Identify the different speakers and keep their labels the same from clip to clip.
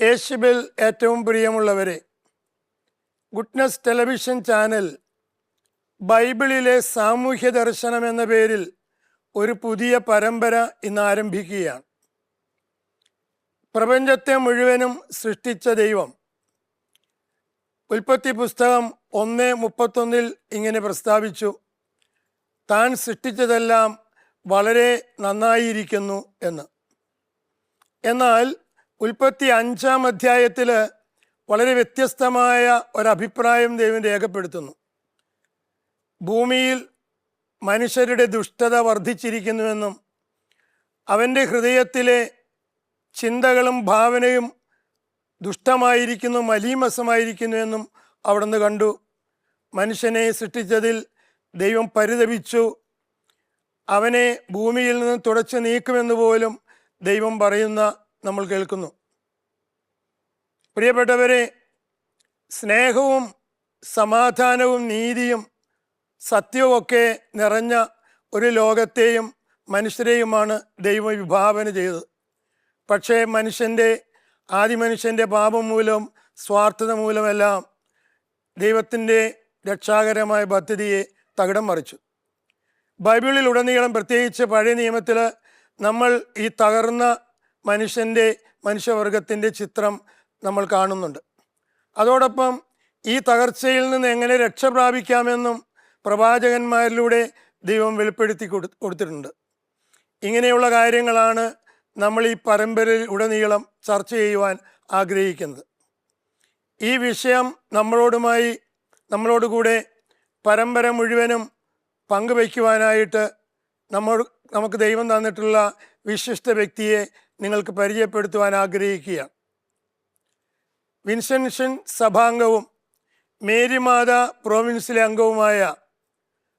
Speaker 1: യേശുവിൽ ഏറ്റവും പ്രിയമുള്ളവരെ, ഗുഡ്നസ് ടെലിവിഷൻ ചാനൽ ബൈബിളിലെ സാമൂഹ്യ ദർശനം എന്ന പേരിൽ ഒരു പുതിയ പരമ്പര ഇന്ന് ആരംഭിക്കുകയാണ്. പ്രപഞ്ചത്തെ മുഴുവനും സൃഷ്ടിച്ച ദൈവം ഉൽപ്പത്തി പുസ്തകം 1:31 ഇങ്ങനെ പ്രസ്താവിച്ചു: താൻ സൃഷ്ടിച്ചതെല്ലാം വളരെ നന്നായിരിക്കുന്നു എന്ന്. എന്നാൽ ഉൽപ്പത്തി 5-ാം അധ്യായത്തിൽ വളരെ വ്യത്യസ്തമായ ഒരഭിപ്രായം ദൈവം രേഖപ്പെടുത്തുന്നു. ഭൂമിയിൽ മനുഷ്യരുടെ ദുഷ്ടത വർദ്ധിച്ചിരിക്കുന്നുവെന്നും അവൻ്റെ ഹൃദയത്തിലെ ചിന്തകളും ഭാവനയും ദുഷ്ടമായിരിക്കുന്നു, മലീമസമായിരിക്കുന്നുവെന്നും അവിടുന്ന് കണ്ടു. മനുഷ്യനെ സൃഷ്ടിച്ചതിൽ ദൈവം പരിതപിച്ചു. അവനെ ഭൂമിയിൽ നിന്ന് തുടച്ചു നീക്കുമെന്ന് പോലും ദൈവം പറയുന്ന നമ്മൾ കേൾക്കുന്നു. പ്രിയപ്പെട്ടവരെ, സ്നേഹവും സമാധാനവും നീതിയും സത്യവുമൊക്കെ നിറഞ്ഞ ഒരു ലോകത്തെയും മനുഷ്യരെയുമാണ് ദൈവം വിഭാവന ചെയ്തത്. പക്ഷേ ആദിമനുഷ്യൻ്റെ പാപം മൂലം, സ്വാർത്ഥത മൂലമെല്ലാം ദൈവത്തിൻ്റെ രക്ഷാകരമായ പദ്ധതിയെ തകിടം മറിച്ചു. ബൈബിളിൽ ഉടനീളം, പ്രത്യേകിച്ച് പഴയ നിയമത്തിൽ, നമ്മൾ ഈ തകർന്ന മനുഷ്യവർഗത്തിൻ്റെ ചിത്രം നമ്മൾ കാണുന്നുണ്ട്. അതോടൊപ്പം ഈ തകർച്ചയിൽ നിന്ന് എങ്ങനെ രക്ഷ പ്രാപിക്കാമെന്നും പ്രവാചകന്മാരിലൂടെ ദൈവം വെളിപ്പെടുത്തി കൊടുത്തിട്ടുണ്ട്. ഇങ്ങനെയുള്ള കാര്യങ്ങളാണ് നമ്മൾ ഈ പരമ്പരയിൽ ഉടനീളം ചർച്ച ചെയ്യുവാൻ ആഗ്രഹിക്കുന്നത്. ഈ വിഷയം നമ്മളോടുകൂടെ പരമ്പര മുഴുവനും പങ്കുവയ്ക്കുവാനായിട്ട് നമുക്ക് ദൈവം തന്നിട്ടുള്ള വിശിഷ്ട വ്യക്തിയെ നിങ്ങൾക്ക് പരിചയപ്പെടുത്തുവാൻ ആഗ്രഹിക്കുകയാണ്. വിൻസെൻഷൻ സഭാംഗവും മേരിമാത പ്രോവിൻസിലെ അംഗവുമായ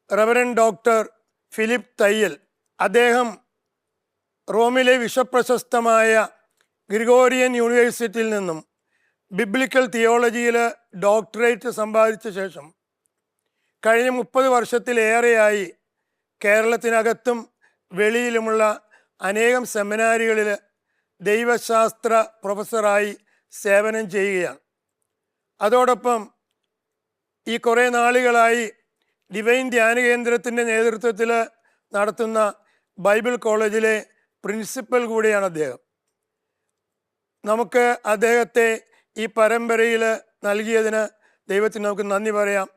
Speaker 1: റവറൻഡ് ഡോക്ടർ ഫിലിപ്പ് തയ്യൽ. അദ്ദേഹം റോമിലെ വിശ്വപ്രശസ്തമായ ഗ്രിഗോറിയൻ യൂണിവേഴ്സിറ്റിയിൽ നിന്നും ബിബ്ലിക്കൽ തിയോളജിയിൽ ഡോക്ടറേറ്റ് സമ്പാദിച്ച ശേഷം കഴിഞ്ഞ 30 വർഷത്തിലേറെയായി കേരളത്തിനകത്തും വെളിയിലുമുള്ള അനേകം സെമിനാരികളിൽ ദൈവശാസ്ത്ര പ്രൊഫസറായി സേവനം ചെയ്യുകയാണ്. അതോടൊപ്പം ഈ കുറേ നാളുകളായി ഡിവൈൻ ധ്യാന കേന്ദ്രത്തിൻ്റെ നേതൃത്വത്തിൽ നടത്തുന്ന ബൈബിൾ കോളേജിലെ പ്രിൻസിപ്പൽ കൂടിയാണ് അദ്ദേഹം. നമുക്ക് അദ്ദേഹത്തെ ഈ പരമ്പരയിൽ നൽകിയതിന് ദൈവത്തിന് നമുക്ക് നന്ദി പറയാം.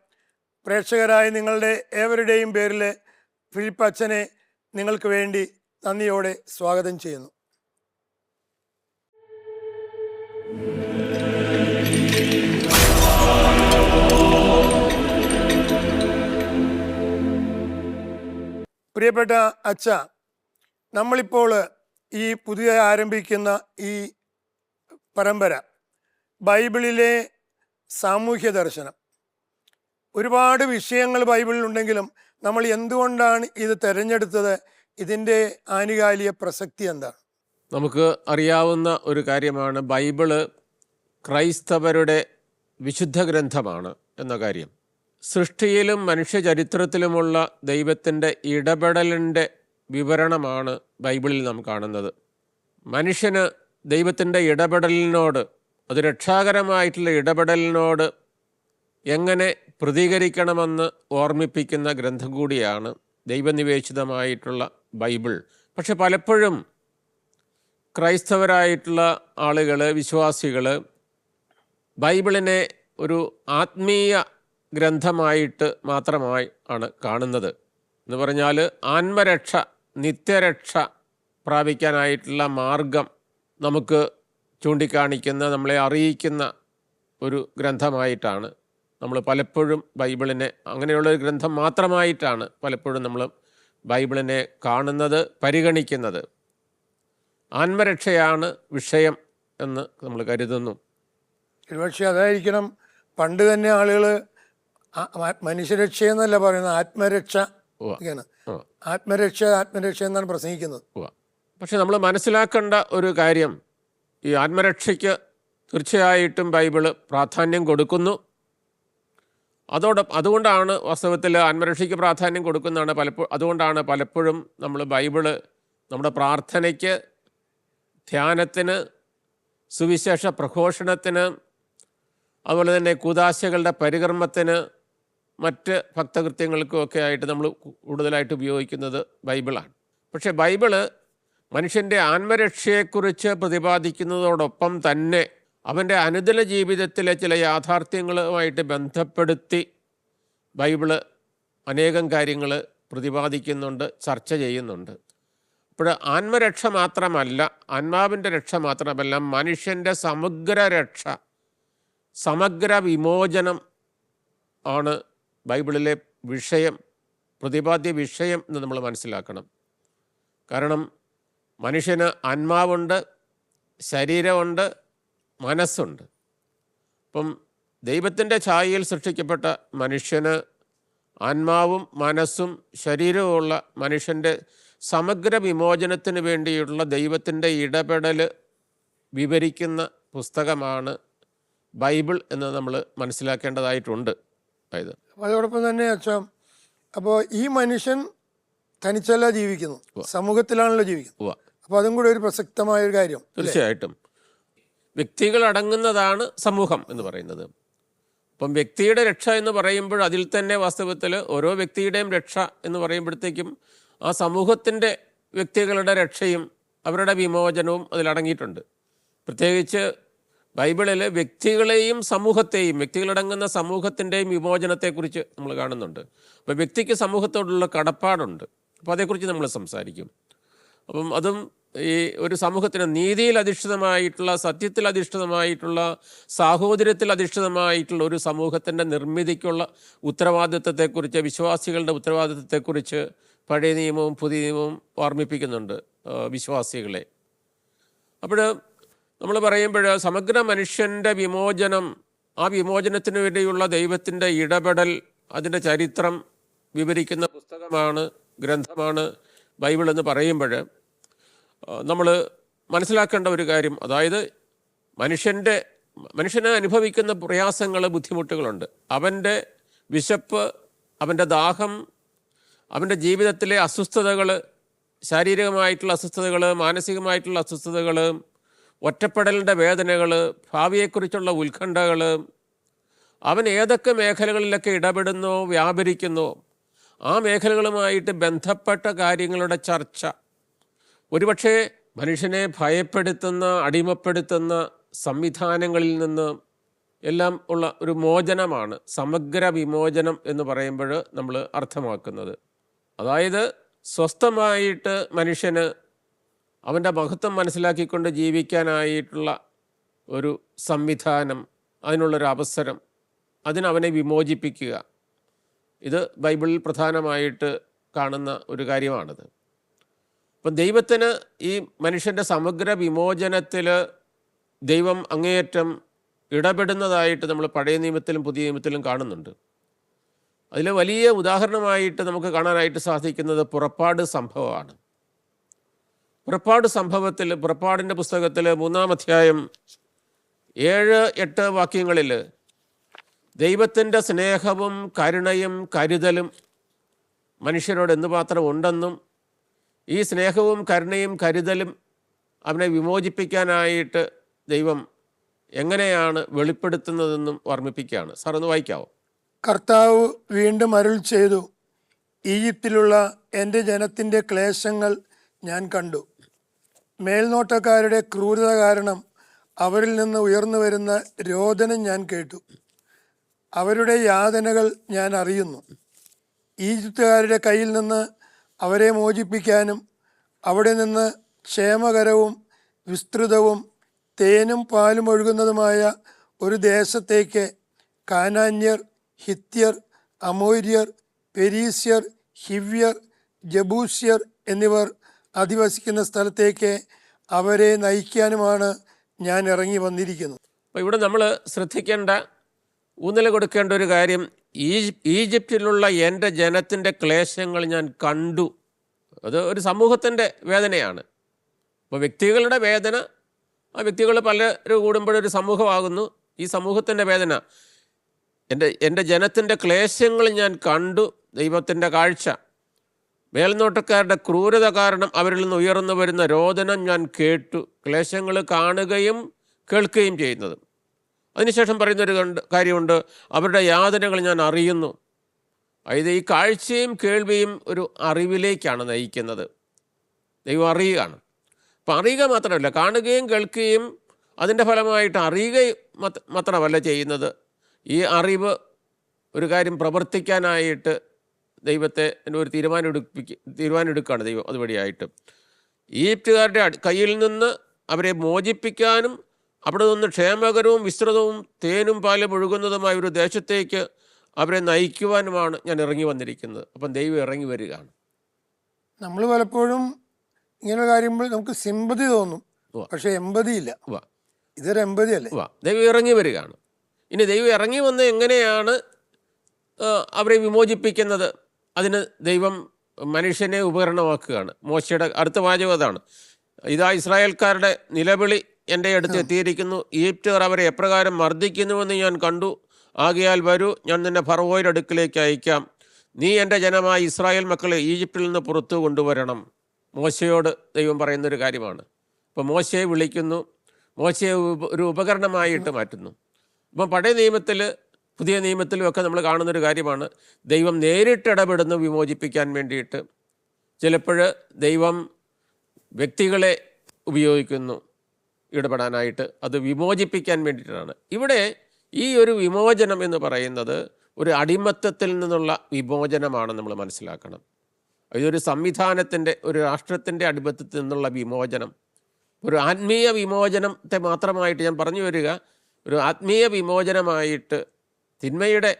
Speaker 1: പ്രേക്ഷകരായ നിങ്ങളുടെ ഏവരുടെയും പേരിൽ ഫിലിപ്പ് അച്ഛനെ നിങ്ങൾക്ക് വേണ്ടി നന്ദിയോടെ സ്വാഗതം ചെയ്യുന്നു. പ്രിയപ്പെട്ട അച്ഛ, നമ്മളിപ്പോൾ ഈ പുതിയ ആരംഭിക്കുന്ന ഈ പരമ്പര ബൈബിളിലെ സാമൂഹ്യ ദർശനം, ഒരുപാട് വിഷയങ്ങൾ ബൈബിളിലുണ്ടെങ്കിലും നമ്മൾ എന്തുകൊണ്ടാണ് ഇത് തിരഞ്ഞെടുത്തത്? ഇതിൻ്റെ ആനുകാലിക പ്രസക്തി എന്താണ്?
Speaker 2: നമുക്ക് അറിയാവുന്ന ഒരു കാര്യമാണ്, ബൈബിള് ക്രൈസ്തവരുടെ വിശുദ്ധ ഗ്രന്ഥമാണ് എന്ന കാര്യം. സൃഷ്ടിയിലും മനുഷ്യചരിത്രത്തിലുമുള്ള ദൈവത്തിൻ്റെ ഇടപെടലിൻ്റെ വിവരണമാണ് ബൈബിളിൽ നാം കാണുന്നത്. മനുഷ്യന് ദൈവത്തിൻ്റെ ഇടപെടലിനോട്, അത് രക്ഷാകരമായിട്ടുള്ള ഇടപെടലിനോട് എങ്ങനെ പ്രതികരിക്കണമെന്ന് ഓർമ്മിപ്പിക്കുന്ന ഗ്രന്ഥം കൂടിയാണ് ദൈവനിവേശിതമായിട്ടുള്ള ബൈബിൾ. പക്ഷെ പലപ്പോഴും ക്രൈസ്തവരായിട്ടുള്ള ആളുകൾ, വിശ്വാസികൾ ബൈബിളിനെ ഒരു ആത്മീയ ഗ്രന്ഥമായിട്ട് മാത്രമായി ആണ് കാണുന്നത്. എന്ന് പറഞ്ഞാൽ ആത്മരക്ഷ, നിത്യരക്ഷ പ്രാപിക്കാനായിട്ടുള്ള മാർഗം നമുക്ക് ചൂണ്ടിക്കാണിക്കുന്ന, നമ്മളെ അറിയിക്കുന്ന ഒരു ഗ്രന്ഥമായിട്ടാണ് നമ്മൾ പലപ്പോഴും ബൈബിളിനെ, അങ്ങനെയുള്ളൊരു ഗ്രന്ഥം മാത്രമായിട്ടാണ് പലപ്പോഴും നമ്മൾ ബൈബിളിനെ കാണുന്നത്, പരിഗണിക്കുന്നത്. ആത്മരക്ഷയാണ് വിഷയം എന്ന് നമ്മൾ കരുതുന്നു.
Speaker 1: ഒരുപക്ഷെ അതായിരിക്കണം പണ്ട് തന്നെ ആളുകൾ മനുഷ്യരക്ഷയെന്നല്ല പറയുന്നത്, ആത്മരക്ഷ. ആത്മരക്ഷ എന്നാണ് പ്രസംഗിക്കുന്നത്.
Speaker 2: പക്ഷെ നമ്മൾ മനസ്സിലാക്കേണ്ട ഒരു കാര്യം, ഈ ആത്മരക്ഷയ്ക്ക് തീർച്ചയായിട്ടും ബൈബിള് പ്രാധാന്യം കൊടുക്കുന്നു. അതുകൊണ്ടാണ് വാസ്തവത്തിൽ ആത്മരക്ഷയ്ക്ക് പ്രാധാന്യം കൊടുക്കുന്നതാണ് അതുകൊണ്ടാണ് പലപ്പോഴും നമ്മൾ ബൈബിള് നമ്മുടെ പ്രാർത്ഥനയ്ക്ക്, ധ്യാനത്തിന്, സുവിശേഷ പ്രഘോഷണത്തിന്, അതുപോലെ തന്നെ കൂദാശകളുടെ പരികർമ്മത്തിന്, മറ്റ് ഭക്തകൃത്യങ്ങൾക്കുമൊക്കെ ആയിട്ട് നമ്മൾ കൂടുതലായിട്ട് ഉപയോഗിക്കുന്നത് ബൈബിളാണ്. പക്ഷേ ബൈബിള് മനുഷ്യൻ്റെ ആത്മരക്ഷയെക്കുറിച്ച് പ്രതിപാദിക്കുന്നതോടൊപ്പം തന്നെ അവൻ്റെ അനുദിന ജീവിതത്തിലെ ചില യാഥാർത്ഥ്യങ്ങളുമായിട്ട് ബന്ധപ്പെടുത്തി ബൈബിള് അനേകം കാര്യങ്ങൾ പ്രതിപാദിക്കുന്നുണ്ട്, ചർച്ച ചെയ്യുന്നുണ്ട്. അപ്പോൾ ആത്മരക്ഷ മാത്രമല്ല, ആത്മാവിൻ്റെ രക്ഷ മാത്രമല്ല, മനുഷ്യൻ്റെ സമഗ്ര രക്ഷ, സമഗ്ര വിമോചനം ആണ് ബൈബിളിലെ വിഷയം, പ്രതിപാദ്യ വിഷയം എന്ന് നമ്മൾ മനസ്സിലാക്കണം. കാരണം മനുഷ്യന് ആത്മാവുണ്ട്, ശരീരമുണ്ട്, മനസ്സുണ്ട്. അപ്പം ദൈവത്തിൻ്റെ ഛായയിൽ സൃഷ്ടിക്കപ്പെട്ട മനുഷ്യന് ആത്മാവും മനസ്സും ശരീരവുമുള്ള മനുഷ്യൻ്റെ സമഗ്ര വിമോചനത്തിന് വേണ്ടിയുള്ള ദൈവത്തിൻ്റെ ഇടപെടൽ വിവരിക്കുന്ന പുസ്തകമാണ് ബൈബിൾ എന്ന് നമ്മൾ മനസ്സിലാക്കേണ്ടതായിട്ടുണ്ട്. അതായത്
Speaker 1: അതോടൊപ്പം തന്നെ അച്ഛാ, അപ്പോൾ ഈ മനുഷ്യൻ തനിച്ചല്ല ജീവിക്കുന്നു, സമൂഹത്തിലാണല്ലോ ജീവിക്കുന്നത്. അപ്പോൾ അതും കൂടെ ഒരു പ്രസക്തമായൊരു കാര്യം.
Speaker 2: തീർച്ചയായിട്ടും വ്യക്തികളടങ്ങുന്നതാണ് സമൂഹം എന്ന് പറയുന്നത്. അപ്പം വ്യക്തിയുടെ രക്ഷ എന്ന് പറയുമ്പോൾ അതിൽ തന്നെ വാസ്തവത്തിൽ ഓരോ വ്യക്തിയുടെയും രക്ഷ എന്ന് പറയുമ്പോഴത്തേക്കും ആ സമൂഹത്തിൻ്റെ വ്യക്തികളുടെ രക്ഷയും അവരുടെ വിമോചനവും അതിലടങ്ങിയിട്ടുണ്ട്. പ്രത്യേകിച്ച് ബൈബിളിൽ വ്യക്തികളെയും സമൂഹത്തെയും, വ്യക്തികളടങ്ങുന്ന സമൂഹത്തിൻ്റെയും വിമോചനത്തെക്കുറിച്ച് നമ്മൾ കാണുന്നുണ്ട്. അപ്പോൾ വ്യക്തിക്ക് സമൂഹത്തോടുള്ള കടപ്പാടുണ്ട്. അപ്പോൾ അതേക്കുറിച്ച് നമ്മൾ സംസാരിക്കും. അപ്പം അതും ഈ ഒരു സമൂഹത്തിന് നീതിയിൽ അധിഷ്ഠിതമായിട്ടുള്ള, സത്യത്തിൽ അധിഷ്ഠിതമായിട്ടുള്ള, സാഹോദര്യത്തിൽ അധിഷ്ഠിതമായിട്ടുള്ള ഒരു സമൂഹത്തിൻ്റെ നിർമ്മിതിക്കുള്ള ഉത്തരവാദിത്വത്തെക്കുറിച്ച്, വിശ്വാസികളുടെ ഉത്തരവാദിത്വത്തെക്കുറിച്ച് പഴയ നിയമവും പുതിയ നിയമവും ഓർമ്മിപ്പിക്കുന്നുണ്ട് വിശ്വാസികളെ. അപ്പോൾ നമ്മൾ പറയുമ്പോൾ സമഗ്ര മനുഷ്യൻ്റെ വിമോചനം, ആ വിമോചനത്തിന് വേണ്ടിയുള്ള ദൈവത്തിൻ്റെ ഇടപെടൽ, അതിൻ്റെ ചരിത്രം വിവരിക്കുന്ന പുസ്തകമാണ്, ഗ്രന്ഥമാണ് ബൈബിൾ എന്ന് പറയുമ്പോൾ നമ്മൾ മനസ്സിലാക്കേണ്ട ഒരു കാര്യം, അതായത് മനുഷ്യന് അനുഭവിക്കുന്ന പ്രയാസങ്ങൾ, ബുദ്ധിമുട്ടുകളുണ്ട്. അവൻ്റെ വിശപ്പ്, അവൻ്റെ ദാഹം, അവൻ്റെ ജീവിതത്തിലെ അസ്വസ്ഥതകൾ, ശാരീരികമായിട്ടുള്ള അസ്വസ്ഥതകൾ, മാനസികമായിട്ടുള്ള അസ്വസ്ഥതകൾ, ഒറ്റപ്പെടലിൻ്റെ വേദനകൾ, ഭാവിയെക്കുറിച്ചുള്ള ഉത്കണ്ഠകൾ, അവൻ ഏതൊക്കെ മേഖലകളിലൊക്കെ ഇടപെടുന്നോ, വ്യാപരിക്കുന്നോ ആ മേഖലകളുമായിട്ട് ബന്ധപ്പെട്ട കാര്യങ്ങളുടെ ചർച്ച, ഒരുപക്ഷെ മനുഷ്യനെ ഭയപ്പെടുത്തുന്ന, അടിമപ്പെടുത്തുന്ന സംവിധാനങ്ങളിൽ നിന്ന് എല്ലാം ഉള്ള ഒരു മോചനമാണ് സമഗ്ര വിമോചനം എന്ന് പറയുമ്പോൾ നമ്മൾ അർത്ഥമാക്കുന്നത്. അതായത് സ്വസ്ഥമായിട്ട് മനുഷ്യന് അവൻ്റെ മഹത്വം മനസ്സിലാക്കിക്കൊണ്ട് ജീവിക്കാനായിട്ടുള്ള ഒരു സംവിധാനം, അതിനുള്ളൊരു അവസരം, അതിനവനെ വിമോചിപ്പിക്കുക. ഇത് ബൈബിളിൽ പ്രധാനമായിട്ട് കാണുന്ന ഒരു കാര്യമാണിത്. അപ്പം ദൈവത്തിന് ഈ മനുഷ്യൻ്റെ സമഗ്ര വിമോചനത്തിൽ ദൈവം അങ്ങേയറ്റം ഇടപെടുന്നതായിട്ട് നമ്മൾ പഴയ നിയമത്തിലും പുതിയ നിയമത്തിലും കാണുന്നുണ്ട്. അതിൽ വലിയ ഉദാഹരണമായിട്ട് നമുക്ക് കാണാനായിട്ട് സാധിക്കുന്നത് പുറപ്പാട് സംഭവമാണ്. പുറപ്പാട് സംഭവത്തിൽ, പുറപ്പാടിൻ്റെ പുസ്തകത്തിൽ 3-ാം അധ്യായം 7-8 വാക്യങ്ങളിൽ ദൈവത്തിൻ്റെ സ്നേഹവും കരുണയും കരുതലും മനുഷ്യരോട് എന്തുമാത്രം ഉണ്ടെന്നും ഈ സ്നേഹവും കരുണയും കരുതലും അവനെ വിമോചിപ്പിക്കാനായിട്ട് ദൈവം എങ്ങനെയാണ് വെളിപ്പെടുത്തുന്നതെന്നും ഓർമ്മിപ്പിക്കുകയാണ്. സാർ ഒന്ന് വായിക്കാവോ?
Speaker 1: കർത്താവ് വീണ്ടും അരുൾ ചെയ്തു, ഈജിപ്തിലുള്ള എൻ്റെ ജനത്തിൻ്റെ ക്ലേശങ്ങൾ ഞാൻ കണ്ടു. മേൽനോട്ടക്കാരുടെ ക്രൂരത കാരണം അവരിൽ നിന്ന് ഉയർന്നു വരുന്ന രോദനം ഞാൻ കേട്ടു. അവരുടെ യാതനകൾ ഞാൻ അറിയുന്നു. ഈജിപ്തുകാരുടെ കയ്യിൽ നിന്ന് അവരെ മോചിപ്പിക്കാനും അവിടെ നിന്ന് ക്ഷേമകരവും വിസ്തൃതവും തേനും പാലും ഒഴുകുന്നതുമായ ഒരു ദേശത്തേക്ക് കാനാന്യർ, ഹിത്യർ, അമോര്യർ, പെരീസ്യർ, ഹിവ്യർ, ജബൂസ്യർ എന്നിവർ അധിവസിക്കുന്ന സ്ഥലത്തേക്ക് അവരെ നയിക്കാനുമാണ് ഞാൻ ഇറങ്ങി വന്നിരിക്കുന്നത്.
Speaker 2: അപ്പോൾ ഇവിടെ നമ്മൾ ശ്രദ്ധിക്കേണ്ട, ഊന്നൽ കൊടുക്കേണ്ട ഒരു കാര്യം, ഈജിപ്തിലുള്ള എൻ്റെ ജനത്തിൻ്റെ ക്ലേശങ്ങൾ ഞാൻ കണ്ടു. അത് ഒരു സമൂഹത്തിൻ്റെ വേദനയാണ്. അപ്പോൾ വ്യക്തികളുടെ വേദന, ആ വ്യക്തികൾ പലരും കൂടുമ്പോഴൊരു സമൂഹമാകുന്നു. ഈ സമൂഹത്തിൻ്റെ വേദന, എൻ്റെ ജനത്തിൻ്റെ ക്ലേശങ്ങൾ ഞാൻ കണ്ടു. ദൈവത്തിൻ്റെ കാഴ്ച, മേൽനോട്ടക്കാരുടെ ക്രൂരത കാരണം അവരിൽ നിന്ന് ഉയർന്നു വരുന്ന രോദനം ഞാൻ കേട്ടു. ക്ലേശങ്ങൾ കാണുകയും കേൾക്കുകയും ചെയ്യുന്നത്. അതിനുശേഷം പറയുന്നൊരു കാര്യമുണ്ട്, അവരുടെ യാതനകൾ ഞാൻ അറിയുന്നു. അതായത് ഈ കാഴ്ചയും കേൾവിയും ഒരു അറിവിലേക്കാണ് നയിക്കുന്നത്. ദൈവം അറിയുകയാണ്. അപ്പം അറിയുക മാത്രമല്ല, കാണുകയും കേൾക്കുകയും അതിൻ്റെ ഫലമായിട്ട് അറിയുക മാത്രമല്ല ചെയ്യുന്നത്. ഈ അറിവ് ഒരു കാര്യം പ്രവർത്തിക്കാനായിട്ട് ദൈവത്തെ ഒരു തീരുമാനം എടുക്കുകയാണ് ദൈവം അതുവഴിയായിട്ട്. ഈജിപ്തുകാരുടെ കയ്യിൽ നിന്ന് അവരെ മോചിപ്പിക്കാനും അവിടെ നിന്ന് ക്ഷേമകരവും വിസ്തൃതവും തേനും പാലും ഒഴുകുന്നതുമായ ഒരു ദേശത്തേക്ക് അവരെ നയിക്കുവാനുമാണ് ഞാൻ ഇറങ്ങി വന്നിരിക്കുന്നത്. അപ്പം ദൈവം ഇറങ്ങി വരികയാണ്.
Speaker 1: നമ്മൾ പലപ്പോഴും ഇങ്ങനെ കാര്യങ്ങൾ നമുക്ക് സിമ്പതി തോന്നും, പക്ഷെ എമ്പതി ഇല്ല. ഇതൊരു എമ്പതി അല്ലേ?
Speaker 2: ദൈവം ഇറങ്ങി വരികയാണ്. ഇനി ദൈവം ഇറങ്ങി വന്ന് എങ്ങനെയാണ് അവരെ വിമോചിപ്പിക്കുന്നത്? അതിന് ദൈവം മനുഷ്യനെ ഉപകരണമാക്കുകയാണ്. മോശയുടെ അടുത്ത വാചകം അതാണ്, ഇതാ ഇസ്രായേൽക്കാരുടെ നിലവിളി എൻ്റെ അടുത്ത് എത്തിയിരിക്കുന്നു, ഈജിപ്തുകാർ അവരെ എപ്രകാരം മർദ്ദിക്കുന്നുവെന്ന് ഞാൻ കണ്ടു. ആകയാൽ വരൂ, ഞാൻ നിന്നെ ഫറവോയുടെ അടുക്കിലേക്ക് അയക്കാം. നീ എൻ്റെ ജനമായ ഇസ്രായേൽ മക്കളെ ഈജിപ്തിൽ നിന്ന് പുറത്തു കൊണ്ടുവരണം. മോശയോട് ദൈവം പറയുന്നൊരു കാര്യമാണ്. അപ്പോൾ മോശയെ വിളിക്കുന്നു, മോശയെ ഒരു ഉപകരണമായിട്ട് മാറ്റുന്നു. അപ്പം പഴയ നിയമത്തിൽ പുതിയ നിയമത്തിലും ഒക്കെ നമ്മൾ കാണുന്നൊരു കാര്യമാണ്, ദൈവം നേരിട്ടിടപെടുന്നു വിമോചിപ്പിക്കാൻ വേണ്ടിയിട്ട്. ചിലപ്പോൾ ദൈവം വ്യക്തികളെ ഉപയോഗിക്കുന്നു ഇടപെടാനായിട്ട്, അത് വിമോചിപ്പിക്കാൻ വേണ്ടിയിട്ടാണ്. ഇവിടെ ഈ ഒരു വിമോചനം എന്ന് പറയുന്നത് ഒരു അടിമത്തത്തിൽ നിന്നുള്ള വിമോചനമാണ് നമ്മൾ മനസ്സിലാക്കണം. ഇതൊരു സംവിധാനത്തിൻ്റെ, ഒരു രാഷ്ട്രത്തിൻ്റെ അടിമത്തത്തിൽ നിന്നുള്ള വിമോചനം, ഒരു ആത്മീയ വിമോചനത്തെ മാത്രമായിട്ട് ഞാൻ പറഞ്ഞു വരിക. ഒരു ആത്മീയ വിമോചനമായിട്ട് തിന്മയുടെ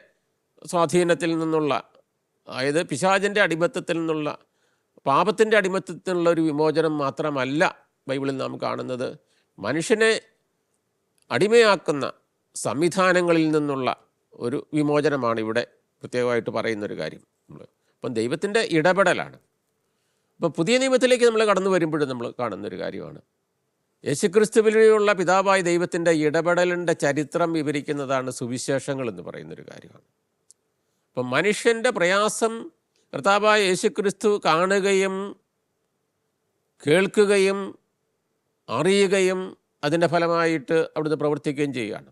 Speaker 2: സ്വാധീനത്തിൽ നിന്നുള്ള, അതായത് പിശാചിൻ്റെ അടിമത്തത്തിൽ നിന്നുള്ള, പാപത്തിൻ്റെ അടിമത്തത്തിൽ നിന്നുള്ള ഒരു വിമോചനം മാത്രമല്ല ബൈബിളിൽ നാം കാണുന്നത്. മനുഷ്യനെ അടിമയാക്കുന്ന സംവിധാനങ്ങളിൽ നിന്നുള്ള ഒരു വിമോചനമാണ് ഇവിടെ പ്രത്യേകമായിട്ട് പറയുന്നൊരു കാര്യം. അപ്പം ദൈവത്തിൻ്റെ ഇടപെടലാണ്. അപ്പം പുതിയ നിയമത്തിലേക്ക് നമ്മൾ കടന്നു വരുമ്പോഴും നമ്മൾ കാണുന്നൊരു കാര്യമാണ്, യേശുക്രിസ്തുവിലുള്ള പിതാവായ ദൈവത്തിൻ്റെ ഇടപെടലിൻ്റെ ചരിത്രം വിവരിക്കുന്നതാണ് സുവിശേഷങ്ങൾ എന്ന് പറയുന്നൊരു കാര്യമാണ്. അപ്പം മനുഷ്യൻ്റെ പ്രയാസം കർത്താവായ യേശുക്രിസ്തു കാണുകയും കേൾക്കുകയും അറിയുകയും അതിൻ്റെ ഫലമായിട്ട് അവിടുന്ന് പ്രവർത്തിക്കുകയും ചെയ്യുകയാണ്.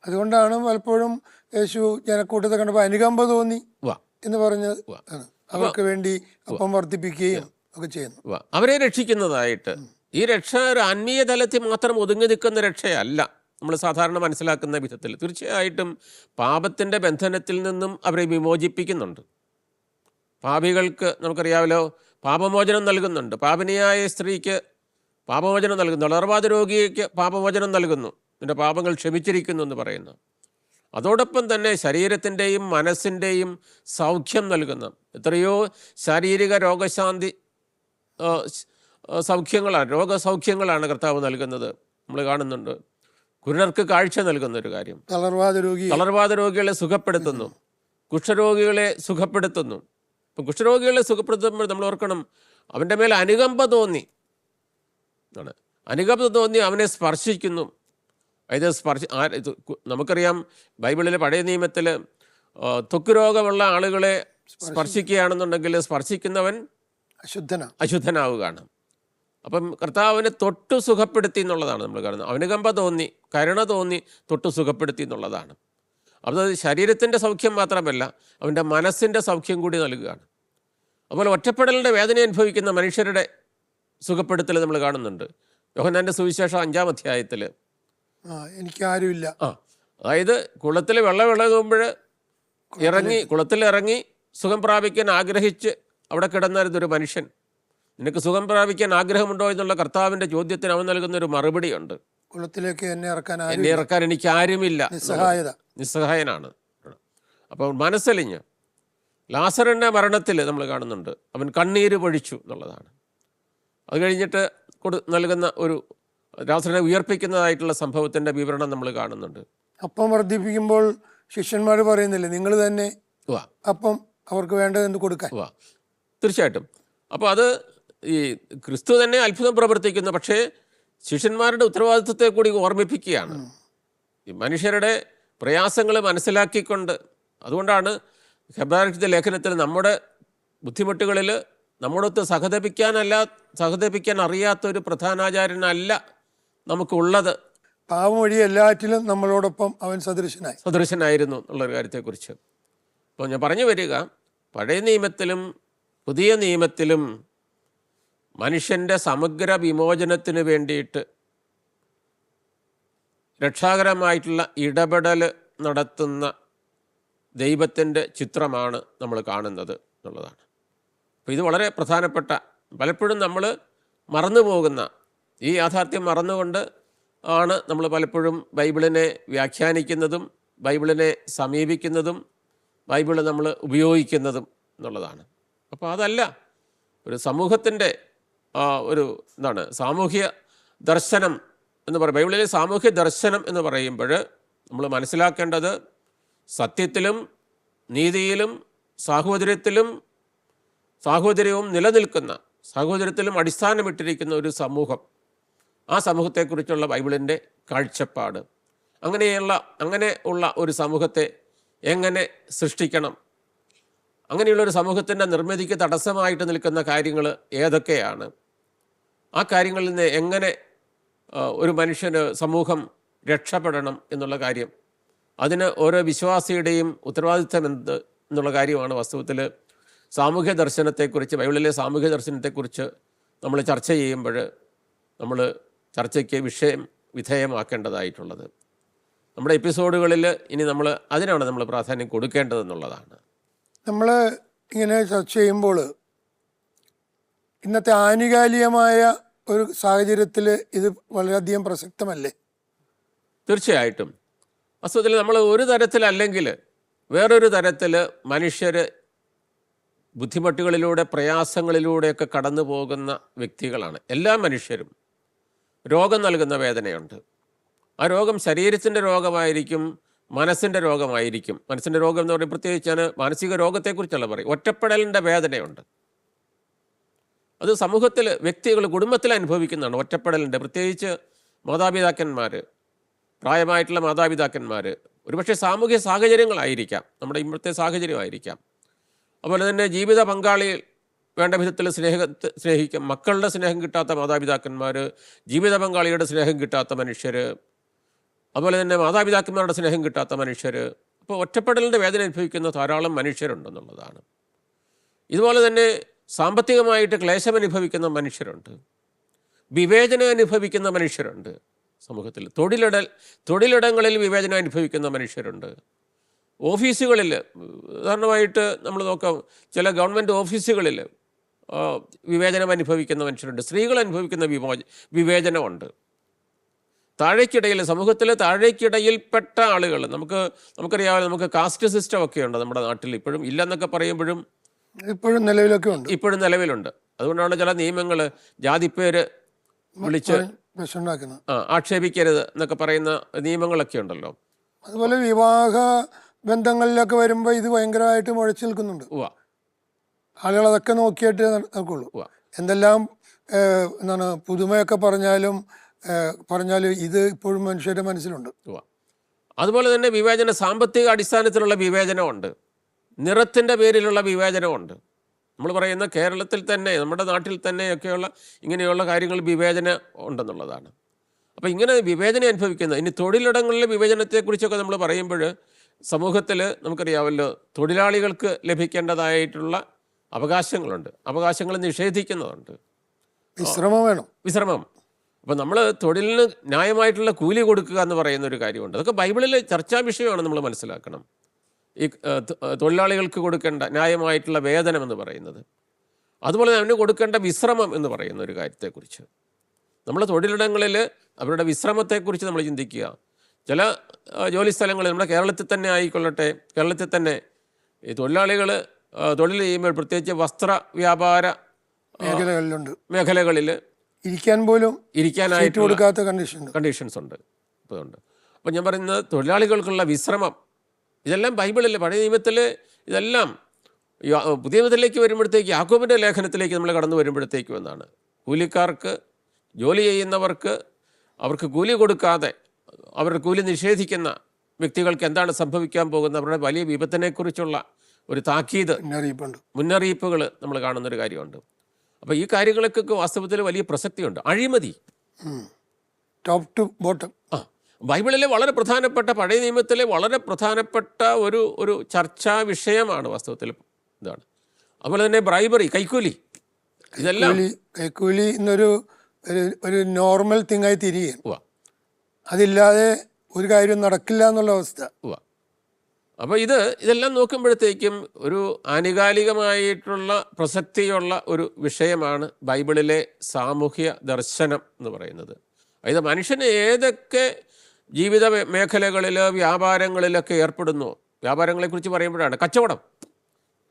Speaker 1: അതുകൊണ്ടാണ് പലപ്പോഴും യേശു ജനക്കൂട്ടത്തെ കണ്ടപ്പോൾ അനുകമ്പ തോന്നി എന്ന് പറഞ്ഞത്. അവർക്ക് വേണ്ടി അപ്പം വർദ്ധിപ്പിക്കുകയും ഒക്കെ ചെയ്യുന്നു.
Speaker 2: അവരെ രക്ഷിക്കുന്നതായിട്ട്. ഈ രക്ഷ ഒരു ആത്മീയ തലത്തിൽ മാത്രം ഒതുങ്ങി നിൽക്കുന്ന രക്ഷയല്ല നമ്മൾ സാധാരണ മനസ്സിലാക്കുന്ന വിധത്തിൽ. തീർച്ചയായിട്ടും പാപത്തിൻ്റെ ബന്ധനത്തിൽ നിന്നും അവരെ വിമോചിപ്പിക്കുന്നുണ്ട്. പാപികൾക്ക് നമുക്കറിയാമല്ലോ പാപമോചനം നൽകുന്നുണ്ട്. പാപിനിയായ സ്ത്രീക്ക് പാപമോചനം നൽകുന്നു, തളർവാദ രോഗിക്ക് പാപമോചനം നൽകുന്നു, നിന്റെ പാപങ്ങൾ ക്ഷമിച്ചിരിക്കുന്നു എന്ന് പറയുന്നു. അതോടൊപ്പം തന്നെ ശരീരത്തിൻ്റെയും മനസ്സിൻ്റെയും സൗഖ്യം നൽകുന്ന എത്രയോ ശാരീരിക രോഗശാന്തി രോഗസൗഖ്യങ്ങളാണ് കർത്താവ് നൽകുന്നത്. നമ്മൾ കാണുന്നുണ്ട്. കുരുടർക്ക് കാഴ്ച നൽകുന്നൊരു കാര്യം, തളർവാദ രോഗികളെ സുഖപ്പെടുത്തുന്നു, കുഷ്ഠരോഗികളെ സുഖപ്പെടുത്തുന്നു. അപ്പം കുഷ്ഠരോഗികളെ സുഖപ്പെടുത്തുമ്പോൾ നമ്മൾ ഓർക്കണം, അവൻ്റെ മേൽ അനുകമ്പ തോന്നി അവനെ സ്പർശിക്കുന്നു. അതായത് നമുക്കറിയാം ബൈബിളിലെ പഴയ നിയമത്തിൽ ത്വക്ക് രോഗമുള്ള ആളുകളെ സ്പർശിക്കുകയാണെന്നുണ്ടെങ്കിൽ സ്പർശിക്കുന്നവൻ അശുദ്ധനാവുകയാണ്. അപ്പം കർത്താവിനെ തൊട്ടു സുഖപ്പെടുത്തി എന്നുള്ളതാണ് നമ്മൾ കാണുന്നത്. അനുകമ്പ തോന്നി, കരുണ തോന്നി, തൊട്ടു സുഖപ്പെടുത്തി എന്നുള്ളതാണ്. അത് ശരീരത്തിൻ്റെ സൗഖ്യം മാത്രമല്ല, അവൻ്റെ മനസ്സിൻ്റെ സൗഖ്യം കൂടി നൽകുകയാണ്. അതുപോലെ ഒറ്റപ്പെടലിൻ്റെ വേദന അനുഭവിക്കുന്ന മനുഷ്യരുടെ സുഖപ്പെടുത്തൽ നമ്മൾ കാണുന്നുണ്ട്. യോഹന്നാൻ്റെ സുവിശേഷം 5-ാം അധ്യായത്തിൽ
Speaker 1: എനിക്കാരുമില്ല.
Speaker 2: അതായത് കുളത്തിൽ വെള്ളമൊഴുകുമ്പോൾ കുളത്തിലിറങ്ങി സുഖം പ്രാപിക്കാൻ ആഗ്രഹിച്ച് അവിടെ കിടന്നിരുന്നൊരു മനുഷ്യൻ, നിനക്ക് സുഖം പ്രാപിക്കാൻ ആഗ്രഹമുണ്ടോ എന്നുള്ള കർത്താവിൻ്റെ ചോദ്യത്തിന് അവൻ നൽകുന്നൊരു മറുപടിയുണ്ട്.
Speaker 1: കുളത്തിലേക്ക് എന്നെ
Speaker 2: ഇറക്കാൻ എനിക്ക് ആരുമില്ല, നിസ്സഹായനാണ്. അപ്പോൾ മനസ്സലിഞ്ഞ് ലാസറിൻ്റെ മരണത്തിൽ നമ്മൾ കാണുന്നുണ്ട്, അവൻ കണ്ണീര് പൊഴിച്ചു എന്നുള്ളതാണ്. അത് കഴിഞ്ഞിട്ട് നൽകുന്ന ഒരു ലാസറിനെ ഉയർപ്പിക്കുന്നതായിട്ടുള്ള സംഭവത്തിൻ്റെ വിവരണം നമ്മൾ കാണുന്നുണ്ട്.
Speaker 1: അപ്പം വർദ്ധിപ്പിക്കുമ്പോൾ ശിഷ്യന്മാർ പറയുന്നില്ലേ, നിങ്ങൾ തന്നെ അപ്പം അവർക്ക് വേണ്ടതെന്ന് കൊടുക്കാൻ.
Speaker 2: തീർച്ചയായിട്ടും. അപ്പോൾ അത് ഈ ക്രിസ്തു തന്നെ അത്ഭുതം പ്രവർത്തിക്കുന്നു, പക്ഷേ ശിഷ്യന്മാരുടെ ഉത്തരവാദിത്വത്തെ കൂടി ഓർമ്മിപ്പിക്കുകയാണ്. ഈ മനുഷ്യരുടെ പ്രയാസങ്ങൾ മനസ്സിലാക്കിക്കൊണ്ട്, അതുകൊണ്ടാണ് ഹെബ്രായരുടെ ലേഖനത്തിൽ നമ്മുടെ ബുദ്ധിമുട്ടുകളിൽ നമ്മോടൊത്ത് സഹതപിക്കാൻ അറിയാത്തൊരു പ്രധാനാചാര്യനല്ല നമുക്കുള്ളത്.
Speaker 1: പാവം വഴി എല്ലാറ്റിലും നമ്മളോടൊപ്പം അവൻ
Speaker 2: സദൃശനായിരുന്നു എന്നുള്ളൊരു കാര്യത്തെക്കുറിച്ച്. അപ്പോൾ ഞാൻ പറഞ്ഞു വരിക, പഴയ നിയമത്തിലും പുതിയ നിയമത്തിലും മനുഷ്യൻ്റെ സമഗ്ര വിമോചനത്തിന് വേണ്ടിയിട്ട് രക്ഷാകരമായിട്ടുള്ള ഇടപെടൽ നടത്തുന്ന ദൈവത്തിൻ്റെ ചിത്രമാണ് നമ്മൾ കാണുന്നത് എന്നുള്ളതാണ്. അപ്പോൾ ഇത് വളരെ പ്രധാനപ്പെട്ട, പലപ്പോഴും നമ്മൾ മറന്നു പോകുന്ന ഈ യാഥാർത്ഥ്യം മറന്നുകൊണ്ട് ആണ് നമ്മൾ പലപ്പോഴും ബൈബിളിനെ വ്യാഖ്യാനിക്കുന്നതും ബൈബിളിനെ സമീപിക്കുന്നതും ബൈബിൾ നമ്മൾ ഉപയോഗിക്കുന്നതും എന്നുള്ളതാണ്. അപ്പോൾ അതല്ല ഒരു സമൂഹത്തിൻ്റെ ഒരു എന്താണ് സാമൂഹ്യ ദർശനം എന്ന് പറയും. ബൈബിളിലെ സാമൂഹ്യ ദർശനം എന്ന് പറയുമ്പോൾ നമ്മൾ മനസ്സിലാക്കേണ്ടത് സത്യത്തിലും നീതിയിലും സാഹോദര്യവും നിലനിൽക്കുന്ന, സാഹോദര്യത്തിലും അടിസ്ഥാനമിട്ടിരിക്കുന്ന ഒരു സമൂഹം, ആ സമൂഹത്തെക്കുറിച്ചുള്ള ബൈബിളിൻ്റെ കാഴ്ചപ്പാട്, അങ്ങനെയുള്ള ഒരു സമൂഹത്തെ എങ്ങനെ സൃഷ്ടിക്കണം, അങ്ങനെയുള്ളൊരു സമൂഹത്തിൻ്റെ നിർമ്മിതിക്ക് തടസ്സമായിട്ട് നിൽക്കുന്ന കാര്യങ്ങൾ ഏതൊക്കെയാണ്, ആ കാര്യങ്ങളിൽ നിന്ന് എങ്ങനെ ഒരു സമൂഹം രക്ഷപ്പെടണം എന്നുള്ള കാര്യം, അതിന് ഓരോ വിശ്വാസിയുടെയും ഉത്തരവാദിത്തം എന്നുള്ള കാര്യമാണ് വാസ്തവത്തിൽ സാമൂഹ്യ ദർശനത്തെക്കുറിച്ച്, ബൈബിളിലെ സാമൂഹ്യ ദർശനത്തെക്കുറിച്ച് നമ്മൾ ചർച്ച ചെയ്യുമ്പോൾ നമ്മൾ ചർച്ചയ്ക്ക് വിധേയമാക്കേണ്ടതായിട്ടുള്ളത്. നമ്മുടെ എപ്പിസോഡുകളിൽ ഇനി അതിനാണ് നമ്മൾ പ്രാധാന്യം കൊടുക്കേണ്ടതെന്നുള്ളതാണ്.
Speaker 1: നമ്മൾ ഇങ്ങനെ ചർച്ച ചെയ്യുമ്പോൾ ഇന്നത്തെ ആനുകാലികമായ ഒരു സാഹചര്യത്തിൽ ഇത് വളരെയധികം പ്രസക്തമല്ലേ?
Speaker 2: തീർച്ചയായിട്ടും. വാസ്തവത്തിൽ നമ്മൾ ഒരു തരത്തിലല്ലെങ്കിൽ വേറൊരു തരത്തിൽ മനുഷ്യർ ബുദ്ധിമുട്ടുകളിലൂടെ, പ്രയാസങ്ങളിലൂടെയൊക്കെ കടന്നു പോകുന്ന വ്യക്തികളാണ് എല്ലാ മനുഷ്യരും. രോഗം നൽകുന്ന വേദനയുണ്ട്. ആ രോഗം ശരീരത്തിൻ്റെ രോഗമായിരിക്കും, മനസ്സിൻ്റെ രോഗമായിരിക്കും. മനസ്സിൻ്റെ രോഗം എന്ന് പറയുമ്പോൾ പ്രത്യേകിച്ചാണ് മാനസിക രോഗത്തെക്കുറിച്ചുള്ള പറയും. ഒറ്റപ്പെടലിൻ്റെ വേദനയുണ്ട്. അത് സമൂഹത്തിൽ വ്യക്തികൾ, കുടുംബത്തിൽ അനുഭവിക്കുന്നതാണ് ഒറ്റപ്പെടലിൻ്റെ. പ്രത്യേകിച്ച് മാതാപിതാക്കന്മാർ, പ്രായമായിട്ടുള്ള മാതാപിതാക്കന്മാർ, ഒരുപക്ഷെ സാമൂഹ്യ സാഹചര്യങ്ങളായിരിക്കാം, നമ്മുടെ ഇന്നത്തെ സാഹചര്യമായിരിക്കാം. അതുപോലെ തന്നെ ജീവിത പങ്കാളി വേണ്ട വിധത്തിൽ സ്നേഹിക്കും, മക്കളുടെ സ്നേഹം കിട്ടാത്ത മാതാപിതാക്കന്മാർ, ജീവിത പങ്കാളിയുടെ സ്നേഹം കിട്ടാത്ത മനുഷ്യർ, അതുപോലെ തന്നെ മാതാപിതാക്കന്മാരുടെ സ്നേഹം കിട്ടാത്ത മനുഷ്യർ. അപ്പോൾ ഒറ്റപ്പെടലിൻ്റെ വേദന അനുഭവിക്കുന്ന ധാരാളം മനുഷ്യരുണ്ടെന്നുള്ളതാണ്. ഇതുപോലെ തന്നെ സാമ്പത്തികമായിട്ട് ക്ലേശം അനുഭവിക്കുന്ന മനുഷ്യരുണ്ട്, വിവേചനം അനുഭവിക്കുന്ന മനുഷ്യരുണ്ട് സമൂഹത്തിൽ. തൊഴിലിടങ്ങളിൽ വിവേചനം അനുഭവിക്കുന്ന മനുഷ്യരുണ്ട്. ഓഫീസുകളിൽ ഉദാഹരണമായിട്ട് നമ്മൾ നോക്കാം, ചില ഗവൺമെൻറ് ഓഫീസുകളിൽ വിവേചനം അനുഭവിക്കുന്ന മനുഷ്യരുണ്ട്. സ്ത്രീകൾ അനുഭവിക്കുന്ന വിവേചനമുണ്ട്. താഴേക്കിടയിൽ, സമൂഹത്തിൽ താഴേക്കിടയിൽപ്പെട്ട ആളുകൾ, നമുക്കറിയാമല്ലോ, നമുക്ക് കാസ്റ്റ് സിസ്റ്റം ഒക്കെ ഉണ്ട് നമ്മുടെ നാട്ടിൽ. ഇപ്പോഴും ഇല്ലെന്നൊക്കെ പറയുമ്പോഴും ഇപ്പോഴും നിലവിലുണ്ട്. അതുകൊണ്ടാണ് ചില നിയമങ്ങൾ ജാതിപ്പേര് വിളിച്ച് ആക്ഷേപിക്കരുത് എന്നൊക്കെ പറയുന്ന നിയമങ്ങളൊക്കെ ഉണ്ടല്ലോ.
Speaker 1: അതുപോലെ വിവാഹ ബന്ധങ്ങളിലൊക്കെ വരുമ്പോൾ ഇത് ഭയങ്കരമായിട്ട് മുഴച്ചു നിൽക്കുന്നുണ്ട്. ആളുകൾ അതൊക്കെ നോക്കിയിട്ട് നടക്കുള്ളൂ. എന്തെല്ലാം പുതുമയൊക്കെ പറഞ്ഞാലും ഇത് ഇപ്പോഴും മനുഷ്യരുടെ മനസ്സിലുണ്ട്.
Speaker 2: അതുപോലെ തന്നെ വിവേചനം, സാമ്പത്തിക അടിസ്ഥാനത്തിലുള്ള വിവേചനമുണ്ട്, നിറത്തിൻ്റെ പേരിലുള്ള വിവേചനമുണ്ട്. നമ്മൾ പറയുന്ന കേരളത്തിൽ തന്നെ, നമ്മുടെ നാട്ടിൽ തന്നെയൊക്കെയുള്ള ഇങ്ങനെയുള്ള കാര്യങ്ങൾ വിവേചനം ഉണ്ടെന്നുള്ളതാണ്. അപ്പോൾ ഇങ്ങനെ വിവേചനം അനുഭവിക്കുന്ന, ഇനി തൊഴിലിടങ്ങളിലെ വിവേചനത്തെക്കുറിച്ചൊക്കെ നമ്മൾ പറയുമ്പോൾ സമൂഹത്തിൽ നമുക്കറിയാമല്ലോ, തൊഴിലാളികൾക്ക് ലഭിക്കേണ്ടതായിട്ടുള്ള അവകാശങ്ങളുണ്ട്, അവകാശങ്ങൾ നിഷേധിക്കുന്നതുണ്ട്. വിശ്രമം. അപ്പോൾ നമ്മൾ തൊഴിലിന് ന്യായമായിട്ടുള്ള കൂലി കൊടുക്കുക എന്ന് പറയുന്ന ഒരു കാര്യമുണ്ട്. അതൊക്കെ ബൈബിളിലെ ചർച്ചാ വിഷയമാണ്, നമ്മൾ മനസ്സിലാക്കണം. ഈ തൊഴിലാളികൾക്ക് കൊടുക്കേണ്ട ന്യായമായിട്ടുള്ള വേതനം എന്ന് പറയുന്നത്, അതുപോലെ അവന് കൊടുക്കേണ്ട വിശ്രമം എന്ന് പറയുന്ന ഒരു കാര്യത്തെക്കുറിച്ച്, നമ്മൾ തൊഴിലിടങ്ങളിൽ അവരുടെ വിശ്രമത്തെക്കുറിച്ച് നമ്മൾ ചിന്തിക്കുക. ചില ജോലി സ്ഥലങ്ങളിൽ, നമ്മുടെ കേരളത്തിൽ തന്നെ ആയിക്കൊള്ളട്ടെ, കേരളത്തിൽ തന്നെ ഈ തൊഴിലാളികൾ തൊഴിൽ ചെയ്യുമ്പോൾ പ്രത്യേകിച്ച് വസ്ത്ര വ്യാപാര മേഖലകളിൽ ഇരിക്കാനായിട്ട് കൊടുക്കാത്ത കണ്ടീഷൻസ് ഉണ്ട്. അപ്പോൾ ഞാൻ പറയുന്നത് തൊഴിലാളികൾക്കുള്ള വിശ്രമം, ഇതെല്ലാം ബൈബിളിൽ, പഴയ നിയമത്തിൽ ഇതെല്ലാം. പുതിയ നിയമത്തിലേക്ക് വരുമ്പോഴത്തേക്ക്, യാക്കോബിൻ്റെ ലേഖനത്തിലേക്ക് നമ്മൾ കടന്നു വരുമ്പോഴത്തേക്കും എന്നാണ്, കൂലിക്കാർക്ക്, ജോലി ചെയ്യുന്നവർക്ക്, അവർക്ക് കൂലി കൊടുക്കാതെ അവരുടെ കൂലി നിഷേധിക്കുന്ന വ്യക്തികൾക്ക് എന്താണ് സംഭവിക്കാൻ പോകുന്ന അവരുടെ വലിയ വിപത്തിനെക്കുറിച്ചുള്ള ഒരു താക്കീത്, മുന്നറിയിപ്പുകൾ നമ്മൾ കാണുന്നൊരു കാര്യമുണ്ട്. അപ്പോൾ ഈ കാര്യങ്ങൾക്കൊക്കെ വാസ്തവത്തിൽ വലിയ പ്രസക്തിയുണ്ട്. അഴിമതി,
Speaker 1: ടോപ്പ് ടു ബോട്ടം.
Speaker 2: ബൈബിളിലെ വളരെ പ്രധാനപ്പെട്ട, പഴയ നിയമത്തിലെ വളരെ പ്രധാനപ്പെട്ട ഒരു ചർച്ചാ വിഷയമാണ് വാസ്തവത്തിൽ ഇതാണ്. അതുപോലെ തന്നെ ബ്രൈബറി, കൈക്കൂലി, ഇതെല്ലാം
Speaker 1: കൈക്കൂലി എന്നൊരു ഒരു നോർമൽ തിങ്ങായി തിരികെ
Speaker 2: ഉവ്വ
Speaker 1: അതില്ലാതെ ഒരു കാര്യം നടക്കില്ല എന്നുള്ള അവസ്ഥ.
Speaker 2: ഉവ്വ. അപ്പോൾ ഇതെല്ലാം നോക്കുമ്പോഴത്തേക്കും ഒരു ആനുകാലികമായിട്ടുള്ള പ്രസക്തിയുള്ള ഒരു വിഷയമാണ് ബൈബിളിലെ സാമൂഹ്യ ദർശനം എന്ന് പറയുന്നത്. അതായത് മനുഷ്യന് ഏതൊക്കെ ജീവിത മേഖലകളിൽ, വ്യാപാരങ്ങളിലൊക്കെ ഏർപ്പെടുന്നു. വ്യാപാരങ്ങളെക്കുറിച്ച് പറയുമ്പോഴാണ്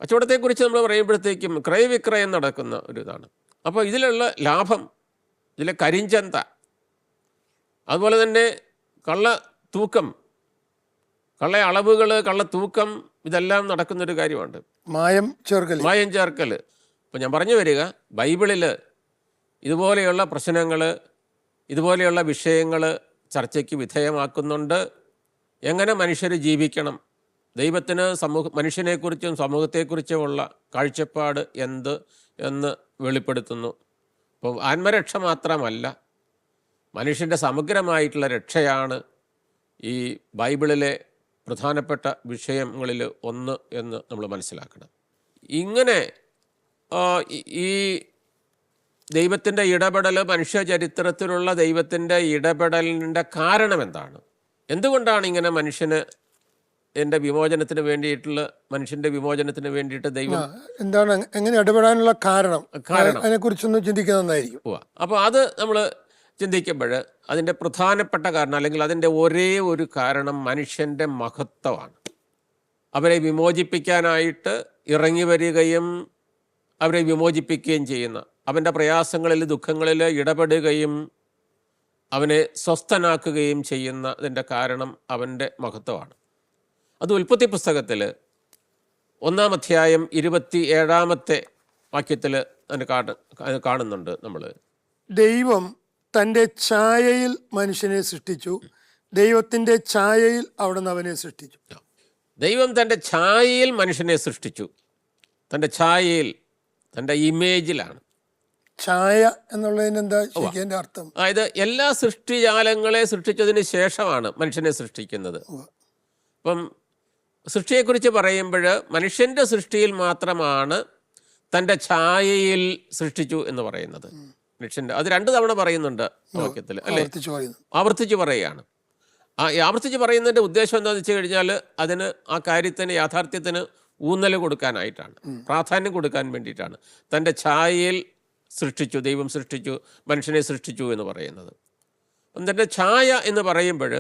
Speaker 2: കച്ചവടത്തെക്കുറിച്ച് നമ്മൾ പറയുമ്പോഴത്തേക്കും ക്രയവിക്രയം നടക്കുന്ന ഒരു ഇതാണ്. അപ്പോൾ ഇതിലുള്ള ലാഭം, ഇതിലെ കരിഞ്ചന്ത, അതുപോലെ തന്നെ കള്ള തൂക്കം, കള്ള അളവുകൾ, കള്ള തൂക്കം, ഇതെല്ലാം നടക്കുന്നൊരു കാര്യമുണ്ട്. മായം ചേർക്കൽ. അപ്പോൾ ഞാൻ പറഞ്ഞു വരിക, ബൈബിളിൽ ഇതുപോലെയുള്ള പ്രശ്നങ്ങൾ, ഇതുപോലെയുള്ള വിഷയങ്ങൾ ചർച്ചയ്ക്ക് വിധേയമാക്കുന്നുണ്ട്. എങ്ങനെ മനുഷ്യർ ജീവിക്കണം, ദൈവത്തിന് മനുഷ്യനെക്കുറിച്ചും സമൂഹത്തെക്കുറിച്ചുമുള്ള കാഴ്ചപ്പാട് എന്ന് വെളിപ്പെടുത്തുന്നു. അപ്പോൾ ആത്മരക്ഷ മാത്രമല്ല, മനുഷ്യൻ്റെ സമഗ്രമായിട്ടുള്ള രക്ഷയാണ് ഈ ബൈബിളിലെ പ്രധാനപ്പെട്ട വിഷയങ്ങളിൽ ഒന്ന് എന്ന് നമ്മൾ മനസ്സിലാക്കണം. ഇങ്ങനെ ഈ ദൈവത്തിൻ്റെ ഇടപെടൽ, മനുഷ്യ ചരിത്രത്തിലുള്ള ദൈവത്തിൻ്റെ ഇടപെടലിൻ്റെ കാരണം എന്താണ്? എന്തുകൊണ്ടാണ് ഇങ്ങനെ മനുഷ്യൻ്റെ വിമോചനത്തിന് വിമോചനത്തിന് വേണ്ടിയിട്ട് ദൈവം
Speaker 1: എന്താണ്, എങ്ങനെ ഇടപെടാനുള്ള കാരണം അതിനെക്കുറിച്ചൊന്ന് ചിന്തിക്കുന്നത് നന്നായിരിക്കും.
Speaker 2: അപ്പോൾ അത് നമ്മൾ ചിന്തിക്കുമ്പോൾ അതിൻ്റെ പ്രധാനപ്പെട്ട കാരണം, അല്ലെങ്കിൽ അതിൻ്റെ ഒരേ ഒരു കാരണം മനുഷ്യൻ്റെ മഹത്വമാണ്. അവരെ വിമോചിപ്പിക്കാനായിട്ട് ഇറങ്ങി വരികയും അവരെ വിമോചിപ്പിക്കുകയും ചെയ്യുന്ന, അവൻ്റെ പ്രയാസങ്ങളിൽ, ദുഃഖങ്ങളിൽ ഇടപെടുകയും അവനെ സ്വസ്ഥനാക്കുകയും ചെയ്യുന്നതിൻ്റെ കാരണം അവൻ്റെ മഹത്വമാണ്. അത് ഉൽപ്പത്തി പുസ്തകത്തിൽ 1-ാം അധ്യായം 27-ാമത്തെ വാക്യത്തിൽ അതിന് കാണുന്നുണ്ട്. നമ്മൾ
Speaker 1: ദൈവം തൻ്റെ ഛായയിൽ മനുഷ്യനെ സൃഷ്ടിച്ചു, ദൈവത്തിൻ്റെ ഛായയിൽ അവിടുന്ന് അവനെ സൃഷ്ടിച്ചു.
Speaker 2: ദൈവം തൻ്റെ ഛായയിൽ മനുഷ്യനെ സൃഷ്ടിച്ചു. തൻ്റെ ഛായയിൽ, തൻ്റെ ഇമേജിലാണ്.
Speaker 1: ഛായ എന്നുള്ളതിന് എന്താ ശരിക്കും അർത്ഥം?
Speaker 2: അതായത് എല്ലാ സൃഷ്ടിജാലങ്ങളെ സൃഷ്ടിച്ചതിന് ശേഷമാണ് മനുഷ്യനെ സൃഷ്ടിക്കുന്നത്. അപ്പം സൃഷ്ടിയെക്കുറിച്ച് പറയുമ്പോൾ മനുഷ്യൻ്റെ സൃഷ്ടിയിൽ മാത്രമാണ് തൻ്റെ ഛായയിൽ സൃഷ്ടിച്ചു എന്ന് പറയുന്നത്. മനുഷ്യൻ്റെ അത് 2 തവണ പറയുന്നുണ്ട് വാക്യത്തിൽ, അല്ലേ? ആവർത്തിച്ച് പറയുകയാണ്. ആവർത്തിച്ച് പറയുന്നതിൻ്റെ ഉദ്ദേശം എന്താണെന്ന് വെച്ച് കഴിഞ്ഞാൽ അതിന്, ആ കാര്യത്തിന്, യാഥാർത്ഥ്യത്തിന് ഊന്നൽ കൊടുക്കാനായിട്ടാണ്, പ്രാധാന്യം കൊടുക്കാൻ വേണ്ടിയിട്ടാണ്. തൻ്റെ ഛായയിൽ സൃഷ്ടിച്ചു, ദൈവം സൃഷ്ടിച്ചു, മനുഷ്യനെ സൃഷ്ടിച്ചു എന്ന് പറയുന്നത്. തൻ്റെ ഛായ എന്ന് പറയുമ്പോൾ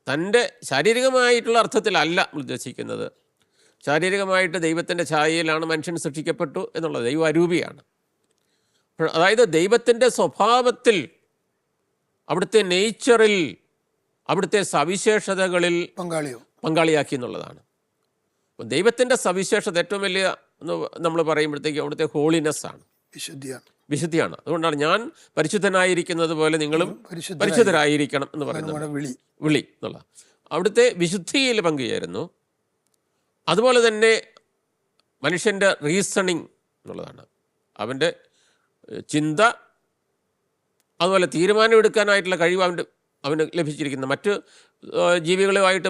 Speaker 2: തൻ്റെ ശാരീരികമായിട്ടുള്ള അർത്ഥത്തിലല്ല ഉദ്ദേശിക്കുന്നത്. ശാരീരികമായിട്ട് ദൈവത്തിൻ്റെ ഛായയിലാണ് മനുഷ്യൻ സൃഷ്ടിക്കപ്പെട്ടു എന്നുള്ളത്. ദൈവം അരൂപിയാണ്. അതായത് ദൈവത്തിൻ്റെ സ്വഭാവത്തിൽ, അവിടുത്തെ നേച്ചറിൽ, അവിടുത്തെ സവിശേഷതകളിൽ പങ്കാളിയാക്കി എന്നുള്ളതാണ്. ദൈവത്തിൻ്റെ സവിശേഷത ഏറ്റവും വലിയ നമ്മൾ പറയുമ്പോഴത്തേക്കും അവിടുത്തെ ഹോളിനെസ്സാണ്, വിശുദ്ധിയാണ്. അതുകൊണ്ടാണ് ഞാൻ പരിശുദ്ധനായിരിക്കുന്നത് പോലെ നിങ്ങളും പരിശുദ്ധരായിരിക്കണം എന്ന് പറയുന്നത്, വിളി എന്നുള്ള അവിടുത്തെ വിശുദ്ധിയിൽ പങ്കുചേരുന്നു. അതുപോലെ തന്നെ മനുഷ്യൻ്റെ റീസണിങ് എന്നുള്ളതാണ്, അവൻ്റെ ചിന്ത, അതുപോലെ തീരുമാനമെടുക്കാനായിട്ടുള്ള കഴിവ് അവന് ലഭിച്ചിരിക്കുന്നു. മറ്റ് ജീവികളുമായിട്ട്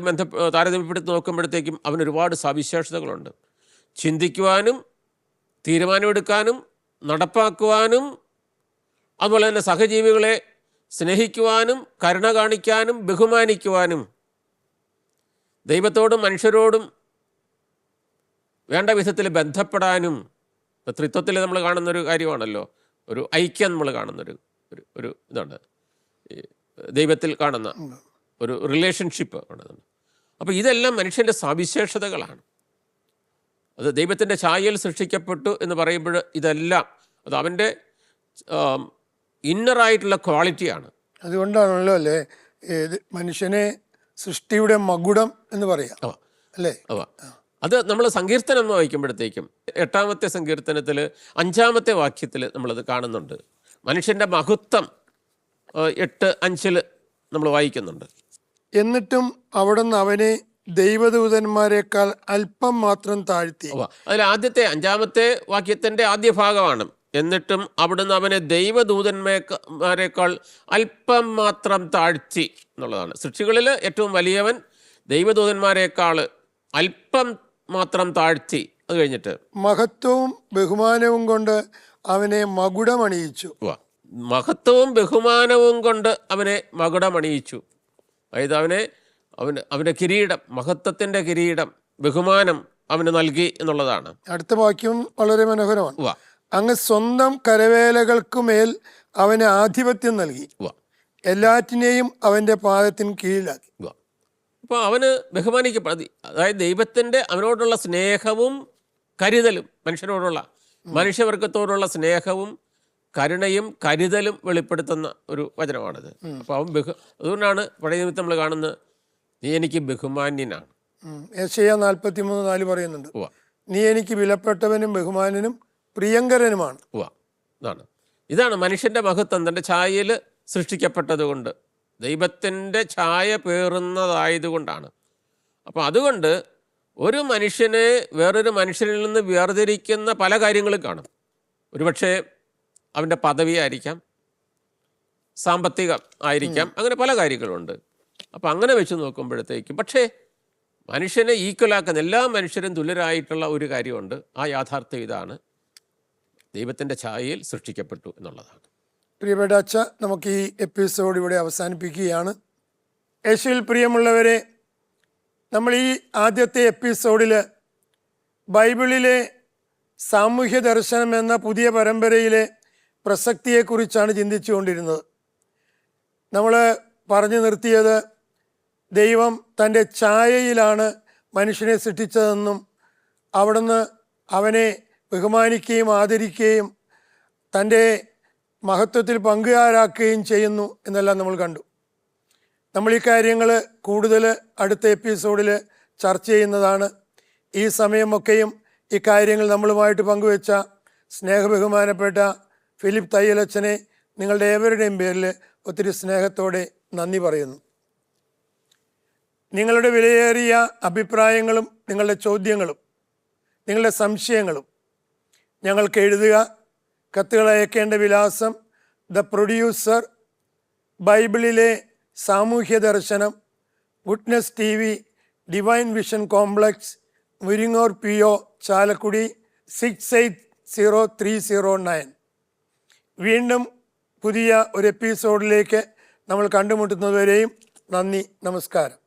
Speaker 2: താരതമ്യപ്പെടുത്തി നോക്കുമ്പോഴത്തേക്കും അവന് ഒരുപാട് സവിശേഷതകളുണ്ട്. ചിന്തിക്കുവാനും തീരുമാനമെടുക്കാനും നടപ്പാക്കുവാനും, അതുപോലെ തന്നെ സഹജീവികളെ സ്നേഹിക്കുവാനും, കരുണ കാണിക്കാനും, ബഹുമാനിക്കുവാനും, ദൈവത്തോടും മനുഷ്യരോടും വേണ്ട വിധത്തിൽ ബന്ധപ്പെടാനും. ത്രിത്വത്തിൽ നമ്മൾ കാണുന്നൊരു കാര്യമാണല്ലോ, ഒരു ഐക്യം നമ്മൾ കാണുന്നൊരു ഒരു ഇതാണ് ദൈവത്തിൽ കാണുന്ന ഒരു റിലേഷൻഷിപ്പ് കാണുന്നുണ്ട്. അപ്പോൾ ഇതെല്ലാം മനുഷ്യൻ്റെ സവിശേഷതകളാണ്. അത് ദൈവത്തിൻ്റെ ഛായയിൽ സൃഷ്ടിക്കപ്പെട്ടു എന്ന് പറയുമ്പോൾ ഇതെല്ലാം അത് അവൻ്റെ ഇന്നറായിട്ടുള്ള ക്വാളിറ്റിയാണ്.
Speaker 1: അതുകൊണ്ടാണല്ലോ അല്ലേ മനുഷ്യനെ സൃഷ്ടിയുടെ മകുടം എന്ന് പറയാം, അല്ലേ?
Speaker 2: അത് നമ്മൾ സങ്കീർത്തനം എന്ന് വായിക്കുമ്പോഴത്തേക്കും 8-ാമത്തെ സങ്കീർത്തനത്തിൽ 5-ാമത്തെ വാക്യത്തിൽ നമ്മളത് കാണുന്നുണ്ട്. മനുഷ്യൻ്റെ മഹത്വം 8:5 നമ്മൾ വായിക്കുന്നുണ്ട്.
Speaker 1: എന്നിട്ടും അവിടുന്ന് അവനെ ദൈവദൂതന്മാരെക്കാൾ അല്പം മാത്രം താഴ്ത്തി.
Speaker 2: അതിൽ ആദ്യത്തെ 5-ാമത്തെ വാക്യത്തിൻ്റെ ആദ്യ ഭാഗമാണ് എന്നിട്ടും അവിടുന്ന് അവനെ ദൈവദൂതന്മാരെക്കാൾ അല്പം മാത്രം താഴ്ത്തി എന്നുള്ളതാണ്. സൃഷ്ടികളിൽ ഏറ്റവും വലിയവൻ ദൈവദൂതന്മാരെക്കാൾ അല്പം മാത്രം താഴ്ത്തി. അത് കഴിഞ്ഞിട്ട്
Speaker 1: മഹത്വവും ബഹുമാനവും കൊണ്ട് അവനെ മകുടമണിയിച്ചു.
Speaker 2: മഹത്വവും ബഹുമാനവും കൊണ്ട് അവനെ മകുടമണിയിച്ചു. അതായത് അവൻ്റെ കിരീടം, മഹത്വത്തിൻ്റെ കിരീടം, ബഹുമാനം അവന് നൽകി എന്നുള്ളതാണ്.
Speaker 1: അടുത്ത വാക്യം വളരെ മനോഹരമാണ്. അങ്ങ് സ്വന്തം കരവേലകൾക്കുമേൽ അവന് ആധിപത്യം നൽകി, എല്ലാറ്റിനെയും അവൻ്റെ പാദത്തിന് കീഴിലാക്കി.
Speaker 2: അപ്പോൾ അവന് ബഹുമാനിക്കപ്പെടും. അതായത് ദൈവത്തിൻ്റെ അവനോടുള്ള സ്നേഹവും കരുതലും, മനുഷ്യവർഗത്തോടുള്ള സ്നേഹവും കരുണയും കരുതലും വെളിപ്പെടുത്തുന്ന ഒരു വചനമാണിത്. അപ്പോൾ അവൻ അതുകൊണ്ടാണ് പഴയ നിമിത്തം നമ്മൾ കാണുന്നത്, നീ എനിക്ക് ബഹുമാന്യനാണ്.
Speaker 1: യെശയ്യാ 43:4 പറയുന്നുണ്ട്, നീ എനിക്ക് വിലപ്പെട്ടവനും ബഹുമാനനും പ്രിയങ്കരനുമാണ്.
Speaker 2: ഇതാണ് മനുഷ്യൻ്റെ മഹത്വം. തൻ്റെ ഛായയിൽ സൃഷ്ടിക്കപ്പെട്ടതുകൊണ്ട്, ദൈവത്തിൻ്റെ ഛായ പേറുന്നതായതുകൊണ്ടാണ്. അപ്പോൾ അതുകൊണ്ട് ഒരു മനുഷ്യനെ വേറൊരു മനുഷ്യനിൽ നിന്ന് വേർതിരിക്കുന്ന പല കാര്യങ്ങളും കാണും. ഒരുപക്ഷെ അവൻ്റെ പദവിയായിരിക്കാം, സാമ്പത്തികം ആയിരിക്കാം, അങ്ങനെ പല കാര്യങ്ങളുണ്ട്. അപ്പം അങ്ങനെ വെച്ച് നോക്കുമ്പോഴത്തേക്കും പക്ഷേ മനുഷ്യനെ ഈക്വലാക്കുന്ന, എല്ലാ മനുഷ്യരും തുല്യരായിട്ടുള്ള ഒരു കാര്യമുണ്ട്. ആ യാഥാർത്ഥ്യം ഇതാണ്, ദൈവത്തിൻ്റെ ഛായയിൽ സൃഷ്ടിക്കപ്പെട്ടു എന്നുള്ളതാണ്.
Speaker 1: പ്രിയപ്പെട്ട അച്ഛ, നമുക്ക് ഈ എപ്പിസോഡ് ഇവിടെ അവസാനിപ്പിക്കുകയാണ്. യേശുവിൽ പ്രിയമുള്ളവരെ, നമ്മൾ ഈ ആദ്യത്തെ എപ്പിസോഡിൽ ബൈബിളിലെ സാമൂഹ്യ ദർശനം എന്ന പുതിയ പരമ്പരയിലെ പ്രസക്തിയെക്കുറിച്ചാണ് ചിന്തിച്ചു കൊണ്ടിരുന്നത്. നമ്മൾ പറഞ്ഞു നിർത്തിയത് ദൈവം തൻ്റെ ഛായയിലാണ് മനുഷ്യനെ സൃഷ്ടിച്ചതെന്നും അവിടുന്ന് അവനെ ബഹുമാനിക്കുകയും ആദരിക്കുകയും തൻ്റെ മഹത്വത്തിൽ പങ്കുകാരാക്കുകയും ചെയ്യുന്നു എന്നെല്ലാം നമ്മൾ കണ്ടു. നമ്മൾ ഈ കാര്യങ്ങൾ കൂടുതൽ അടുത്ത എപ്പിസോഡിൽ ചർച്ച ചെയ്യുന്നതാണ്. ഈ സമയമൊക്കെയും ഈ കാര്യങ്ങൾ നമ്മളുമായിട്ട് പങ്കുവെച്ച സ്നേഹബഹുമാനപ്പെട്ട ഫിലിപ്പ് തയ്യലച്ചനെ നിങ്ങളുടെ ഏവരുടെയും പേരിൽ ഒത്തിരി സ്നേഹത്തോടെ നന്ദി പറയുന്നു. നിങ്ങളുടെ വിലയേറിയ അഭിപ്രായങ്ങളും നിങ്ങളുടെ ചോദ്യങ്ങളും നിങ്ങളുടെ സംശയങ്ങളും ഞങ്ങൾക്ക് എഴുതുക. കത്തുകൾ അയക്കേണ്ട വിലാസം: ദ പ്രൊഡ്യൂസർ, ബൈബിളിലെ സാമൂഹ്യ ദർശനം, witness TV, divine vision complex, Muringoor PO, Chalakudy 680309. വീണ്ടും പുതിയ ഒരു എപ്പിസോഡിലേക്ക് നമ്മൾ കണ്ടുമുട്ടുന്നതുവരെയും നന്ദി, നമസ്കാരം.